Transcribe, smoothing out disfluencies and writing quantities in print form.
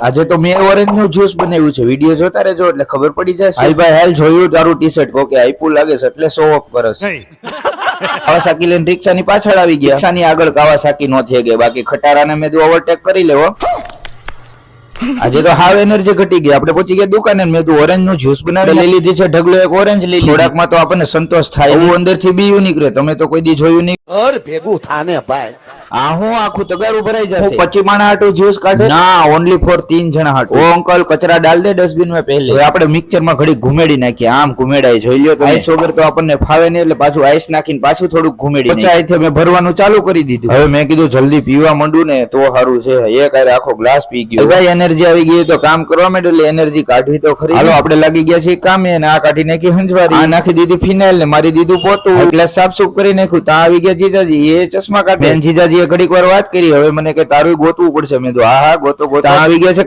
આજે તો મેં ઓરેન્જ નું જ્યુસ બનાવ્યું છે, વિડીયો જોતા રહેજો એટલે ખબર પડી જશે. હાલ ભાઈ હાલ, જોયું તારું ટી-શર્ટ કોકે આપ્યું લાગે છે એટલે શો ઓફ કરસ. કાવાસાકી લઈને રિક્ષાની પાછળ આવી ગયા. રિક્ષાની આગળ કાવાસાકી નો થઈ ગઈ, બાકી ખટારાને મેં ઓવરટેક કરી લેવો. આજે તો હાવ એનર્જી ઘટી ગઈ. આપણે પહોંચી ગયા દુકાને, મેં તો ઓરેન્જ નું જ્યુસ બનાવી લઈ લીધી છે. ઢગલો એક ઓરેન્જ લઈ લીધી. થોડાકમાં તો આપણને સંતોષ થાય એવું અંદર થી બીયું નીકળે. તમે તો કોઈ દી જોયું નહીં. ભેગું થાને ભાઈ. આ હું આખું તગારું ભરાઈ જશે. 25 માણા હાટુ જ્યુસ કાઢે ના, ઓનલી ફોર 3 જણા હાટુ. ઓ અંકલ કચરા ડાલ દે ડસ્ટબિન માં પહેલે. હવે આપણે મિક્સચર માં ઘડી ઘુમેડી નાખીએ. આમ ઘુમેડાય જોઈ લ્યો. આઈસ વગર તો આપણને ફાવે નહીં એટલે પાછું આઈસ નાખીને પાછું થોડુંક ઘુમેડી. પછી અહીંથી મેં ભરવાનું ચાલુ કરી દીધું. હવે મેં કીધું જલ્દી પીવા માંડું ને તો સારું છે. એક આખો ગ્લાસ પી ગયો. ભાઈ એનર્જી આવી ગઈ તો કામ કરવા માંડ્યું એટલે એનર્જી કાઢવી તો ખરી. હાલો આપણે લાગી ગયા છીએ કામે. અને આ કાઢી નાખી હંજવારી, આ નાખી દીધી ફિનાઇલ ને મારી દીધું પોતું. ગ્લાસ સાફ સુફ કરી નાખ્યું. ત્યાં આવી ગયા જીજાજી, એ ચશ્મા કાઢે. જીજાજી એ ઘડીક વાર વાત કરી. હવે મને કે તારું ગોતવું પડશે. મેં તો હા ગોતો. આવી ગયા છે